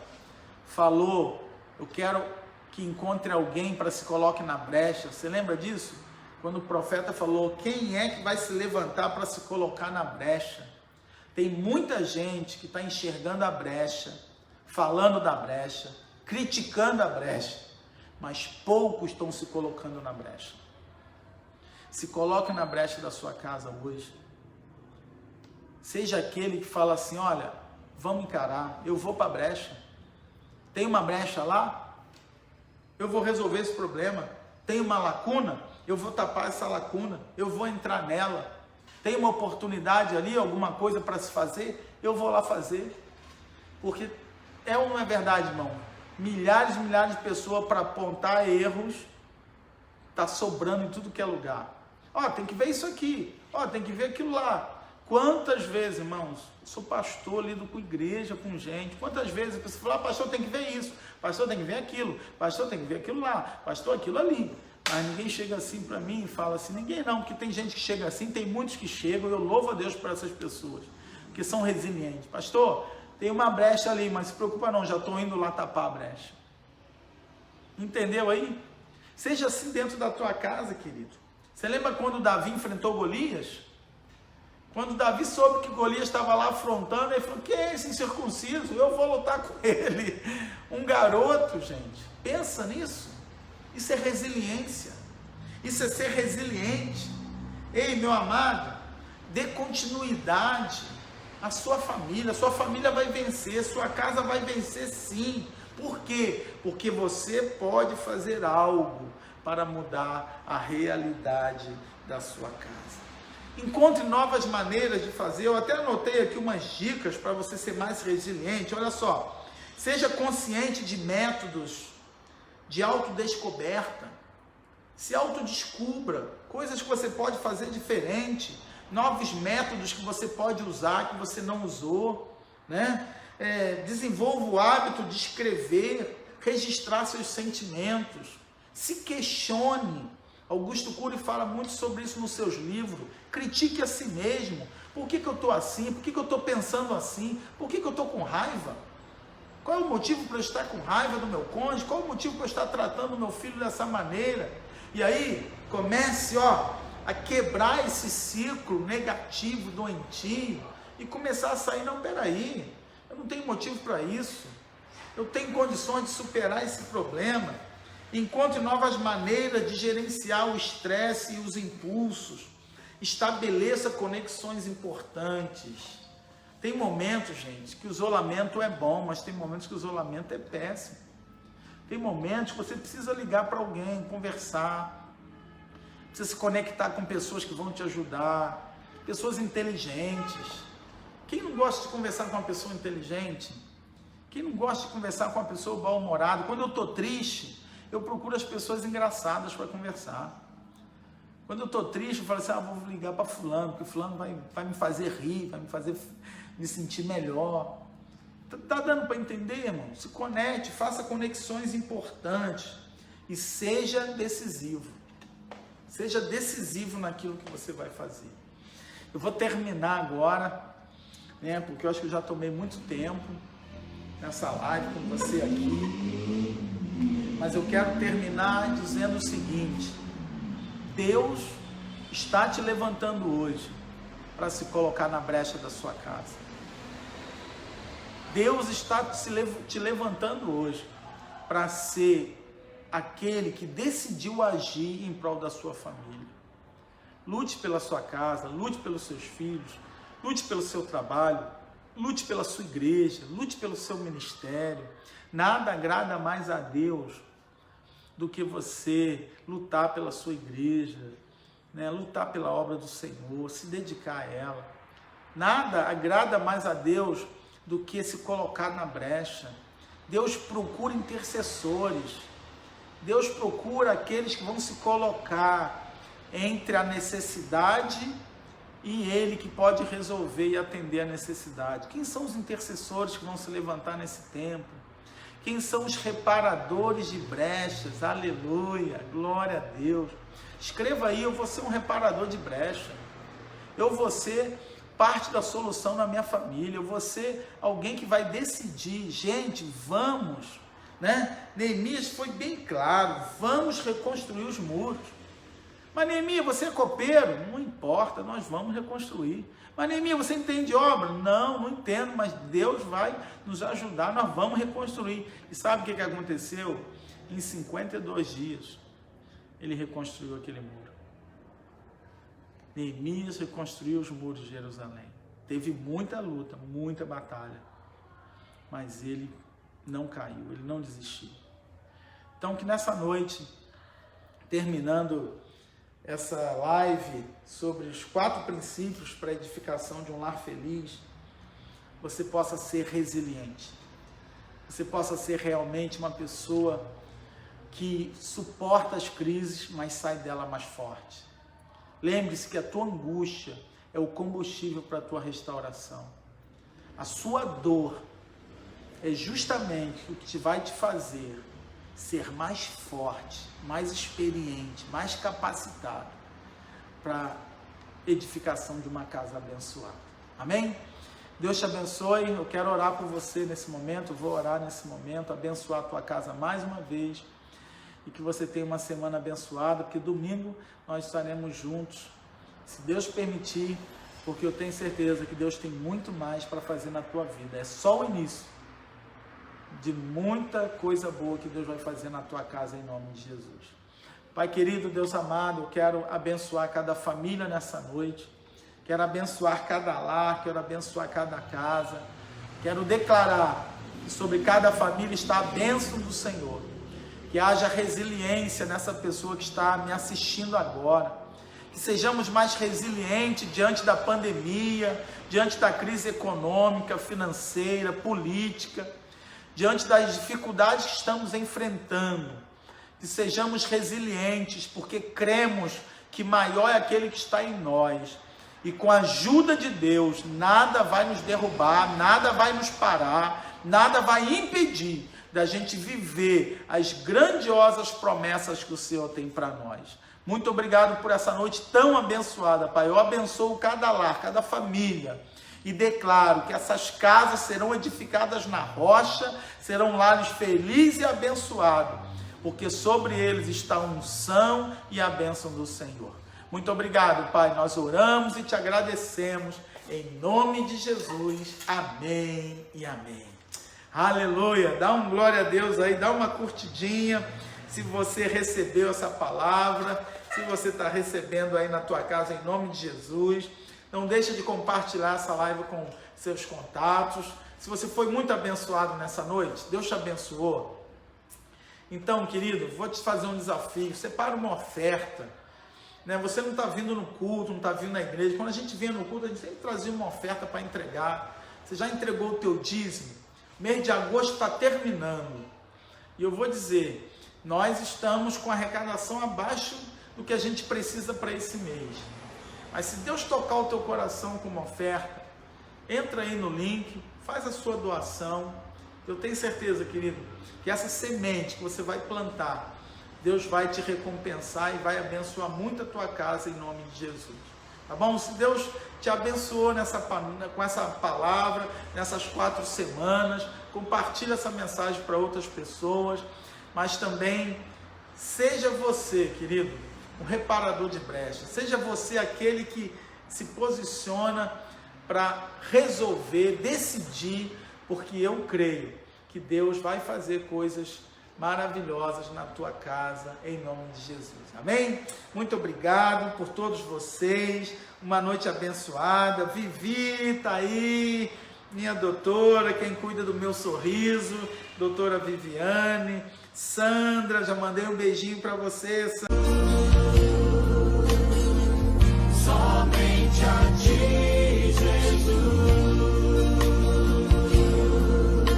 falou, eu quero que encontre alguém para se coloque na brecha. Você lembra disso? Quando o profeta falou, quem é que vai se levantar para se colocar na brecha? Tem muita gente que está enxergando a brecha, falando da brecha, criticando a brecha, mas poucos estão se colocando na brecha. Se coloque na brecha da sua casa hoje. Seja aquele que fala assim, olha, vamos encarar, eu vou para a brecha. Tem uma brecha lá? Eu vou resolver esse problema. Tem uma lacuna? Eu vou tapar essa lacuna, eu vou entrar nela. Tem uma oportunidade ali, alguma coisa para se fazer? Eu vou lá fazer. Porque é ou não é verdade, irmão? Milhares e milhares de pessoas para apontar erros, está sobrando em tudo que é lugar. Ó, tem que ver isso aqui, ó, tem que ver aquilo lá. Quantas vezes, irmãos, eu sou pastor, lido com igreja, com gente, quantas vezes a pessoa fala, pastor, tem que ver isso, pastor, tem que ver aquilo, pastor, tem que ver aquilo lá, pastor, aquilo ali. Mas ninguém chega assim para mim e fala assim, ninguém não, porque tem gente que chega assim, tem muitos que chegam, eu louvo a Deus por essas pessoas, que são resilientes. Pastor, tem uma brecha ali, mas se preocupa não, já estou indo lá tapar a brecha. Entendeu aí? Seja assim dentro da tua casa, querido. Você lembra quando Davi enfrentou Golias? Quando Davi soube que Golias estava lá afrontando, ele falou, quem é esse incircunciso? Eu vou lutar com ele. Um garoto, gente. Pensa nisso. Isso é resiliência. Isso é ser resiliente. Ei, meu amado, dê continuidade à sua família vai vencer, sua casa vai vencer sim. Por quê? Porque você pode fazer algo para mudar a realidade da sua casa. Encontre novas maneiras de fazer. Eu até anotei aqui umas dicas para você ser mais resiliente. Olha só, seja consciente de métodos de autodescoberta. Se autodescubra coisas que você pode fazer diferente, novos métodos que você pode usar que você não usou, né? Desenvolva o hábito de escrever, registrar seus sentimentos, se questione. Augusto Cury fala muito sobre isso nos seus livros. Critique a si mesmo. Por que eu estou assim? Por que eu estou pensando assim? Por que eu estou com raiva? Qual é o motivo para eu estar com raiva do meu cônjuge? Qual é o motivo para eu estar tratando o meu filho dessa maneira? E aí, comece a quebrar esse ciclo negativo, doentio, e começar a sair, não, peraí, eu não tenho motivo para isso. Eu tenho condições de superar esse problema. Encontre novas maneiras de gerenciar o estresse e os impulsos. Estabeleça conexões importantes. Tem momentos, gente, que o isolamento é bom, mas tem momentos que o isolamento é péssimo. Tem momentos que você precisa ligar para alguém, conversar. Precisa se conectar com pessoas que vão te ajudar. Pessoas inteligentes. Quem não gosta de conversar com uma pessoa inteligente? Quem não gosta de conversar com uma pessoa mal-humorada? Quando eu estou triste, eu procuro as pessoas engraçadas para conversar. Quando eu estou triste, eu falo assim, vou ligar para fulano, porque fulano vai me fazer rir, vai me fazer me sentir melhor. Tá dando para entender, irmão? Se conecte, faça conexões importantes e seja decisivo. Seja decisivo naquilo que você vai fazer. Eu vou terminar agora, né, porque eu acho que eu já tomei muito tempo nessa live com você aqui. Mas eu quero terminar dizendo o seguinte: Deus está te levantando hoje para se colocar na brecha da sua casa. Deus está te levantando hoje para ser aquele que decidiu agir em prol da sua família. Lute pela sua casa, lute pelos seus filhos, lute pelo seu trabalho, lute pela sua igreja, lute pelo seu ministério. Nada agrada mais a Deus do que você lutar pela sua igreja, né? Lutar pela obra do Senhor, se dedicar a ela. Nada agrada mais a Deus do que se colocar na brecha. Deus procura intercessores. Deus procura aqueles que vão se colocar entre a necessidade e Ele que pode resolver e atender a necessidade. Quem são os intercessores que vão se levantar nesse tempo? Quem são os reparadores de brechas? Aleluia, glória a Deus. Escreva aí, eu vou ser um reparador de brecha. Eu vou ser parte da solução na minha família. Eu vou ser alguém que vai decidir. Gente, vamos, né? Neemias foi bem claro, vamos reconstruir os muros. Mas Neemias, você é copeiro? Não importa, nós vamos reconstruir. Mas Neemias, você entende obra? Não entendo, mas Deus vai nos ajudar, nós vamos reconstruir. E sabe o que aconteceu? Em 52 dias, ele reconstruiu aquele muro. Neemias reconstruiu os muros de Jerusalém. Teve muita luta, muita batalha, mas ele não caiu, ele não desistiu. Então que nessa noite, terminando essa live sobre os 4 princípios para a edificação de um lar feliz, você possa ser resiliente, você possa ser realmente uma pessoa que suporta as crises, mas sai dela mais forte. Lembre-se que a tua angústia é o combustível para a tua restauração. A sua dor é justamente o que vai te fazer ser mais forte, mais experiente, mais capacitado para a edificação de uma casa abençoada. Amém? Deus te abençoe. Eu quero orar por você nesse momento, vou orar nesse momento, abençoar a tua casa mais uma vez e que você tenha uma semana abençoada, porque domingo nós estaremos juntos, se Deus permitir, porque eu tenho certeza que Deus tem muito mais para fazer na tua vida. É só o início de muita coisa boa que Deus vai fazer na tua casa em nome de Jesus. Pai querido, Deus amado, eu quero abençoar cada família nessa noite, quero abençoar cada lar, quero abençoar cada casa, quero declarar que sobre cada família está a bênção do Senhor, que haja resiliência nessa pessoa que está me assistindo agora, que sejamos mais resilientes diante da pandemia, diante da crise econômica, financeira, política, diante das dificuldades que estamos enfrentando, que sejamos resilientes, porque cremos que maior é aquele que está em nós, e com a ajuda de Deus, nada vai nos derrubar, nada vai nos parar, nada vai impedir da gente viver as grandiosas promessas que o Senhor tem para nós. Muito obrigado por essa noite tão abençoada, Pai. Eu abençoo cada lar, cada família, e declaro que essas casas serão edificadas na rocha, serão lares felizes e abençoados, porque sobre eles está a unção e a bênção do Senhor. Muito obrigado, Pai, nós oramos e te agradecemos, em nome de Jesus, amém e amém. Aleluia, dá um glória a Deus aí, dá uma curtidinha, se você recebeu essa palavra, se você está recebendo aí na tua casa, em nome de Jesus. Não deixa de compartilhar essa live com seus contatos. Se você foi muito abençoado nessa noite, Deus te abençoou. Então, querido, vou te fazer um desafio. Separa uma oferta. Né? Você não está vindo no culto, não está vindo na igreja. Quando a gente vinha no culto, a gente sempre trazia uma oferta para entregar. Você já entregou o teu dízimo? O mês de agosto está terminando. E eu vou dizer, nós estamos com a arrecadação abaixo do que a gente precisa para esse mês. Mas se Deus tocar o teu coração com uma oferta, entra aí no link, faz a sua doação. Eu tenho certeza, querido, que essa semente que você vai plantar, Deus vai te recompensar e vai abençoar muito a tua casa em nome de Jesus. Tá bom? Se Deus te abençoou com essa palavra, nessas 4 semanas, compartilha essa mensagem para outras pessoas, mas também seja você, querido, um reparador de brechas, seja você aquele que se posiciona para resolver, decidir, porque eu creio que Deus vai fazer coisas maravilhosas na tua casa, em nome de Jesus, amém? Muito obrigado por todos vocês, uma noite abençoada. Vivi está aí, minha doutora, quem cuida do meu sorriso, doutora Viviane, Sandra, já mandei um beijinho para você, Sandra. Somente a ti, Jesus.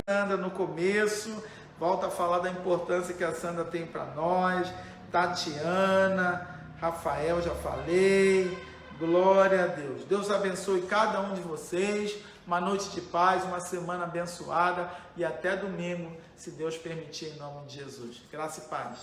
Sandra no começo, volta a falar da importância que a Sandra tem para nós, Tatiana, Rafael, já falei. Glória a Deus. Deus abençoe cada um de vocês. Uma noite de paz, uma semana abençoada e até domingo, se Deus permitir, em nome de Jesus. Graça e paz.